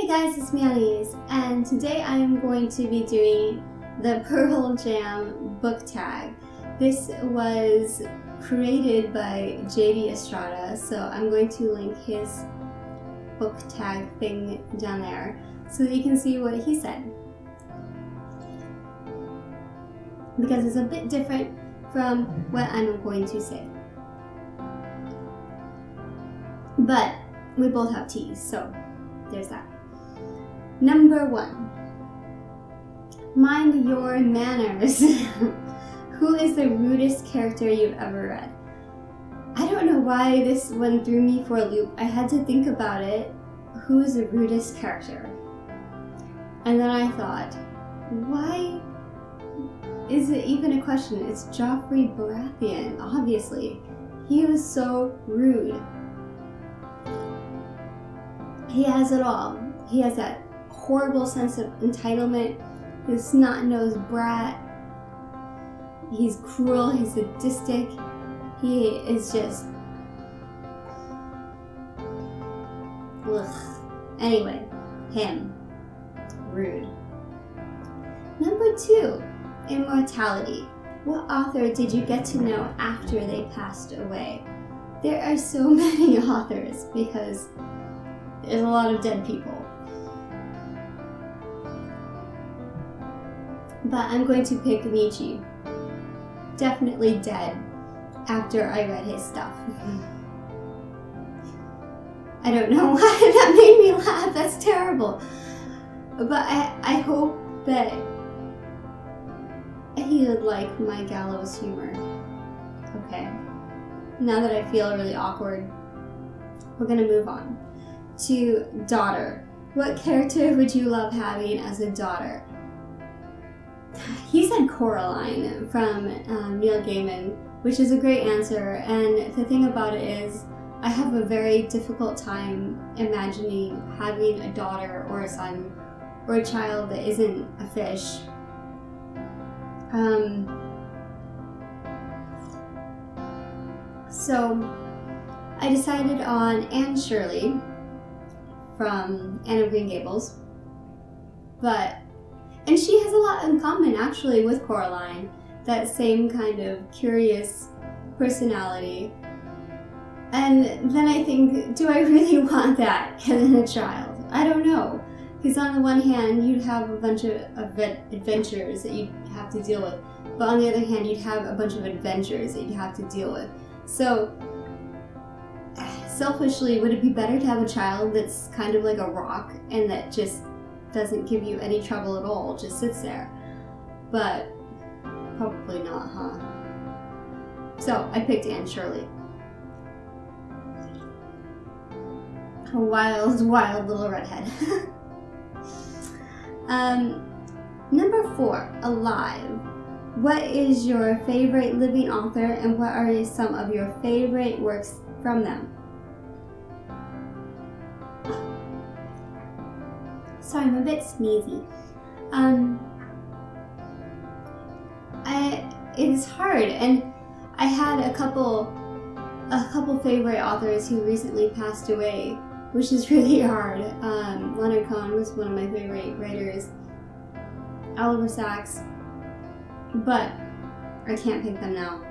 guys, it's me Anais, and today I am going to be doing the Pearl Jam book tag. This was created by Estrada, so I'm going to link his book tag thing down there so that you can see what he said. Because it's a bit different from what I'm going to say. But we both have T's, so there's that. Number 1. Mind your manners. Who is the rudest character you've ever read? I don't know why this one threw me for a loop. I had to think about it. Who is the rudest character? And then I thought, why is it even a question? It's Joffrey Baratheon, obviously. He was so rude. He has it all. He has that horrible sense of entitlement, his snot-nosed brat. He's cruel, he's sadistic. He is just... ugh. Anyway, him. Rude. Number 2, Immortality. What author did you get to know after they passed away? There are so many authors because there's a lot of dead people. But I'm going to pick Nietzsche. Definitely dead after I read his stuff. I don't know why that made me laugh. That's terrible. But I hope that he would like my gallows humor. Okay. Now that I feel really awkward, we're gonna move on to daughter. What character would you love having as a daughter? He said Coraline from Neil Gaiman, which is a great answer, and the thing about it is I have a very difficult time imagining having a daughter or a son or a child that isn't a fish. So I decided on Anne Shirley from Anne of Green Gables, and she has a lot in common actually with Coraline, that same kind of curious personality. And then I think, do I really want that in a child? I don't know. Because on the one hand, you'd have a bunch of adventures that you'd have to deal with. But on the other hand, you'd have a bunch of adventures that you'd have to deal with. So, selfishly, would it be better to have a child that's kind of like a rock and that just doesn't give you any trouble at all, just sits there? But probably not, huh? So, I picked Anne Shirley. A wild, wild little redhead. Number 4, alive. What is your favorite living author and what are some of your favorite works from them? Sorry, I'm a bit sneezy. It's hard, and I had a couple favorite authors who recently passed away, which is really hard. Leonard Cohen was one of my favorite writers. Oliver Sacks, but I can't pick them now.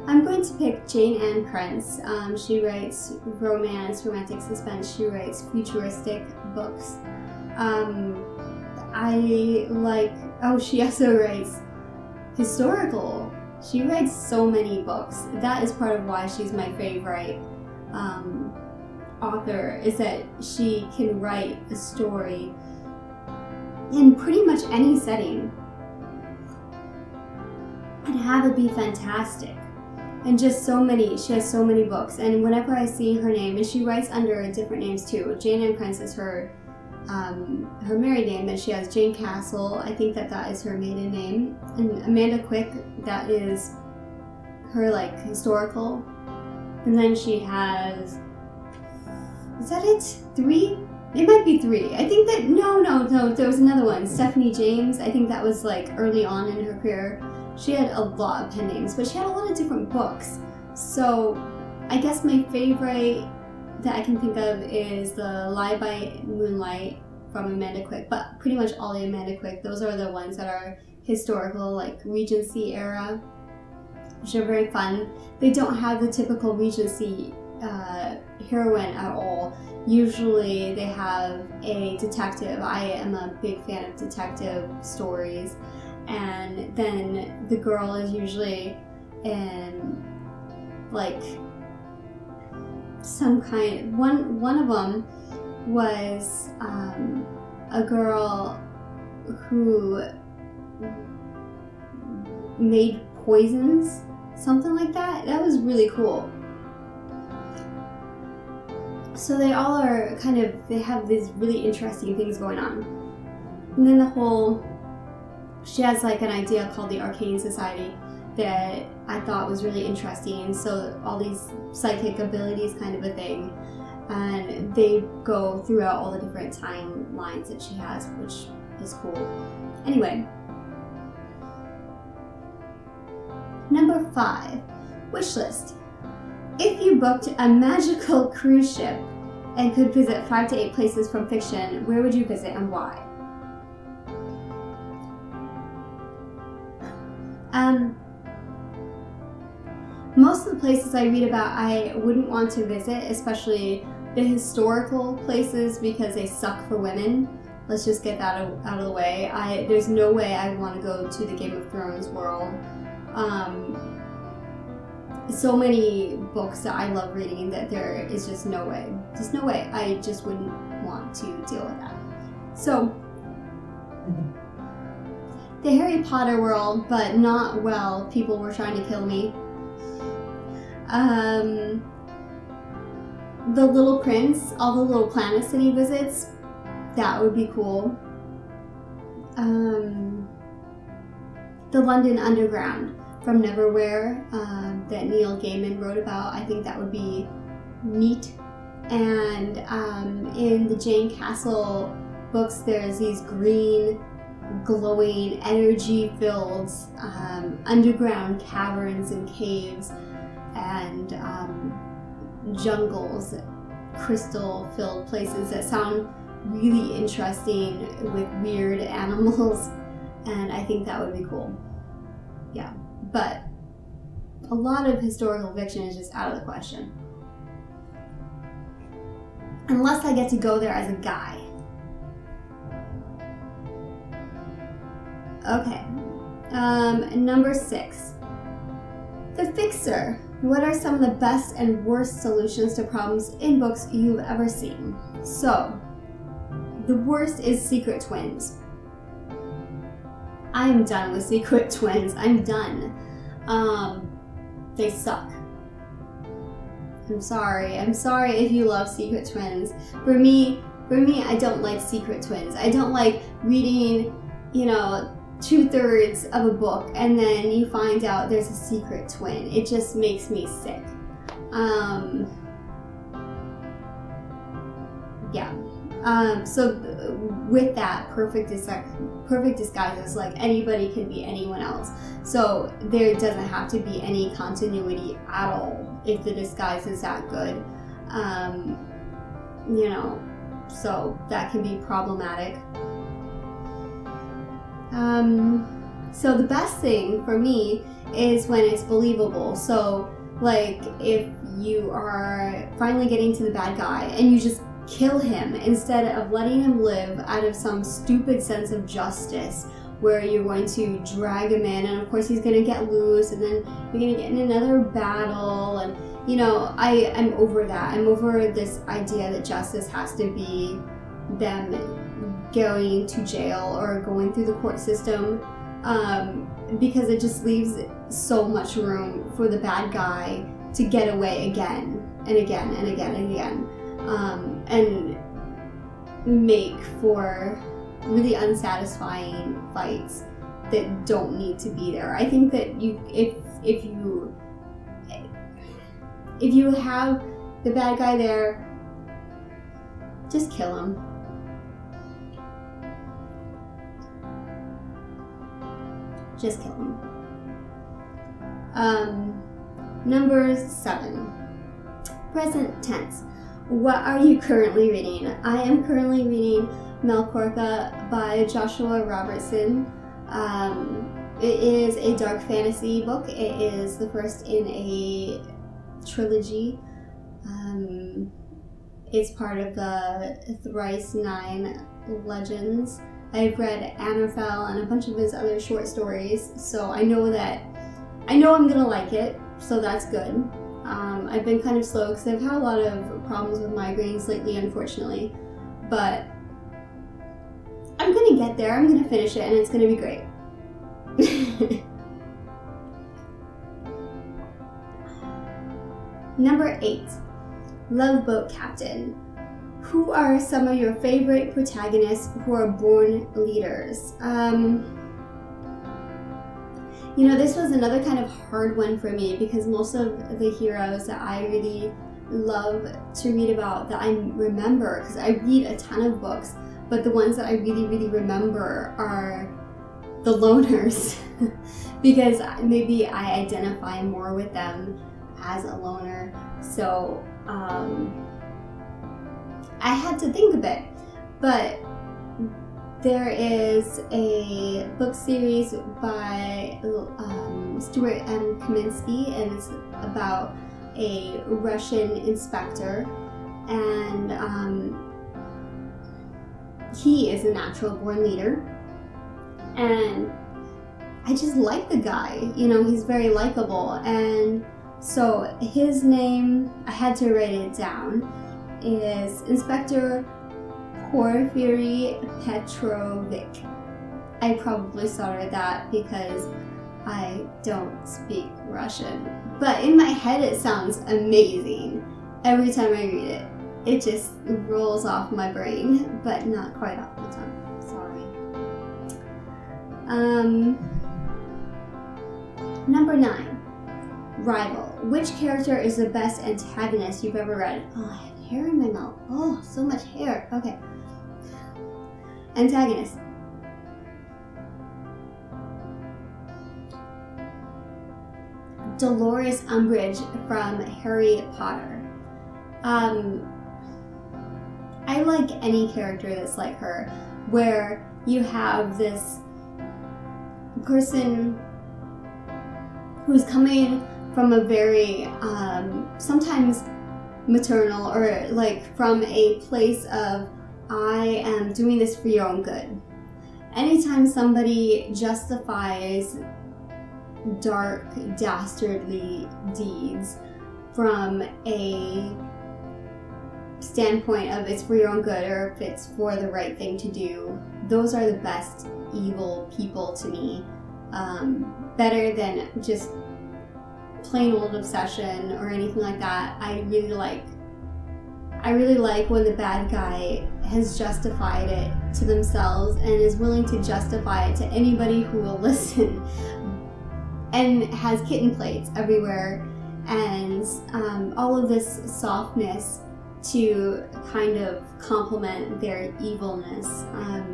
I'm going to pick Jane Ann Krentz. She writes romance, romantic suspense. She writes futuristic books. She also writes historical. She writes so many books. That is part of why she's my favorite author, is that she can write a story in pretty much any setting and have it be fantastic. And just so many, she has so many books. And whenever I see her name, and she writes under different names too. Jane Ann Krentz is her married name, and she has Jane Castle. I think that is her maiden name. And Amanda Quick, that is her like historical. And then she has, is that it? 3? It might be 3. I think that, no, there was another one. Stephanie James, I think that was like early on in her career. She had a lot of pen names, but she had a lot of different books. So I guess my favorite that I can think of is the Lie by Moonlight from Amanda Quick, but pretty much all the Amanda Quick, those are the ones that are historical, like Regency era, which are very fun. They don't have the typical Regency heroine at all. Usually they have a detective. I am a big fan of detective stories, and then the girl is usually in like some kind. One of them was a girl who made poisons, something like that. That was really cool. So they all are kind of, they have these really interesting things going on. And then she has like an idea called the Arcane Society that I thought was really interesting. So all these psychic abilities kind of a thing. And they go throughout all the different timelines that she has, which is cool. Anyway. Number 5, Wishlist. If you booked a magical cruise ship and could visit 5 to 8 places from fiction, where would you visit and why? Most of the places I read about I wouldn't want to visit, especially the historical places, because they suck for women. Let's just get that out of the way. There's no way I want to go to the Game of Thrones world. So many books that I love reading that there is just no way. Just no way. I just wouldn't want to deal with that. So, the Harry Potter world, but not well. People were trying to kill me. The Little Prince, all the little planets that he visits, that would be cool. The London Underground from Neverwhere that Neil Gaiman wrote about, I think that would be neat. And in the Jane Castle books, there's these green, glowing, energy-filled underground caverns and caves and jungles, crystal-filled places that sound really interesting with weird animals, and I think that would be cool. Yeah, but a lot of historical fiction is just out of the question. Unless I get to go there as a guy. Okay, number 6. The Fixer. What are some of the best and worst solutions to problems in books you've ever seen? So, the worst is secret twins. I am done with secret twins. I'm done. They suck. I'm sorry. I'm sorry if you love secret twins. For me, I don't like secret twins. I don't like reading, 2/3 of a book and then you find out there's a secret twin. It just makes me sick. So with that, perfect disguises, like anybody can be anyone else. So there doesn't have to be any continuity at all if the disguise is that good. So that can be problematic. So the best thing for me is when it's believable. So like if you are finally getting to the bad guy and you just kill him instead of letting him live out of some stupid sense of justice where you're going to drag him in, and of course he's going to get loose and then you're going to get in another battle, and I'm over that. I'm over this idea that justice has to be them going to jail or going through the court system, because it just leaves so much room for the bad guy to get away again and again and again and again, and make for really unsatisfying fights that don't need to be there. I think that if you have the bad guy there, just kill him. Just kill him. Number 7. Present tense. what are you currently reading? I am currently reading Melkorka by Joshua Robertson. It is a dark fantasy book. It is the first in a trilogy. It's part of the Thrice 9 Legends. I've read Anarfel and a bunch of his other short stories, so I know I'm gonna like it, so that's good. I've been kind of slow because I've had a lot of problems with migraines lately, unfortunately, but I'm gonna get there. I'm gonna finish it, and it's gonna be great. Number 8, Love Boat Captain. Who are some of your favorite protagonists who are born leaders? This was another kind of hard one for me because most of the heroes that I really love to read about, that I remember, because I read a ton of books, but the ones that I really, really remember are the loners because maybe I identify more with them as a loner. So I had to think a bit, but there is a book series by Stuart M. Kaminsky, and it's about a Russian inspector, and he is a natural born leader, and I just like the guy. He's very likable, and so his name, I had to write it down, is Inspector Porfiry Petrovic. I probably stuttered that because I don't speak Russian, but in my head it sounds amazing every time I read it. It just rolls off my brain, but not quite off the tongue. Sorry. Number 9, Rival. Which character is the best antagonist you've ever read? Oh, I have hair in my mouth. Oh, so much hair. Okay. Antagonist. Dolores Umbridge from Harry Potter. I like any character that's like her, where you have this person who's coming from a very, sometimes maternal, or like from a place of, I am doing this for your own good. Anytime somebody justifies dark, dastardly deeds from a standpoint of it's for your own good or if it's for the right thing to do, those are the best evil people to me. Better than just plain old obsession or anything like that. I really like when the bad guy has justified it to themselves and is willing to justify it to anybody who will listen, and has kitten plates everywhere, and all of this softness to kind of complement their evilness. I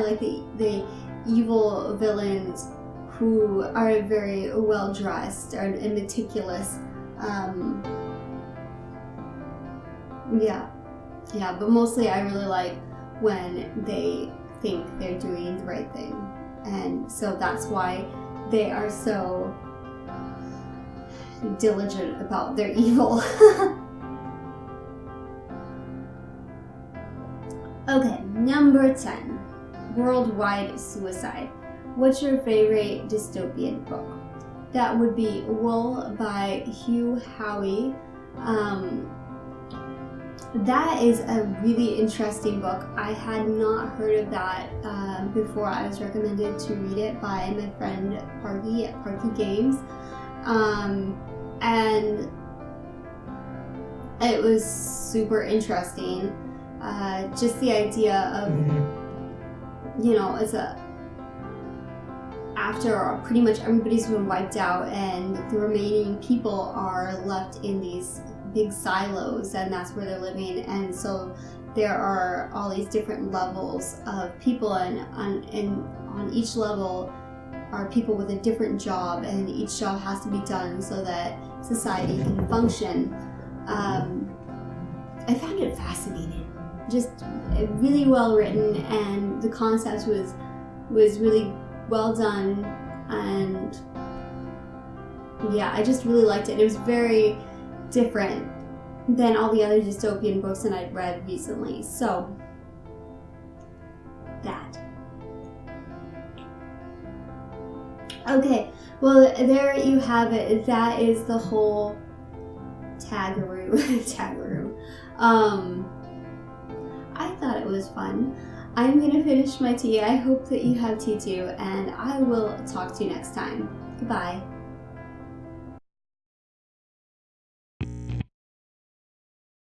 like the evil villains who are very well dressed and meticulous. But mostly I really like when they think they're doing the right thing, and so that's why they are so diligent about their evil. Okay, number 10, Worldwide Suicide. What's your favorite dystopian book? That would be Wool by Hugh Howey. That is a really interesting book. I had not heard of that before I was recommended to read it by my friend Parky at Parky Games. And it was super interesting. Just the idea of, after pretty much everybody's been wiped out and the remaining people are left in these big silos, and that's where they're living, and so there are all these different levels of people, and on each level are people with a different job, and each job has to be done so that society can function. I found it fascinating. Just really well written, and the concept was really well done, and yeah, I just really liked it. It was very different than all the other dystopian books that I'd read recently. So that. Okay, well, there you have it. That is the whole tagaroo. Tagaroo. I thought it was fun. I'm gonna finish my tea. I hope that you have tea too, and I will talk to you next time. Goodbye.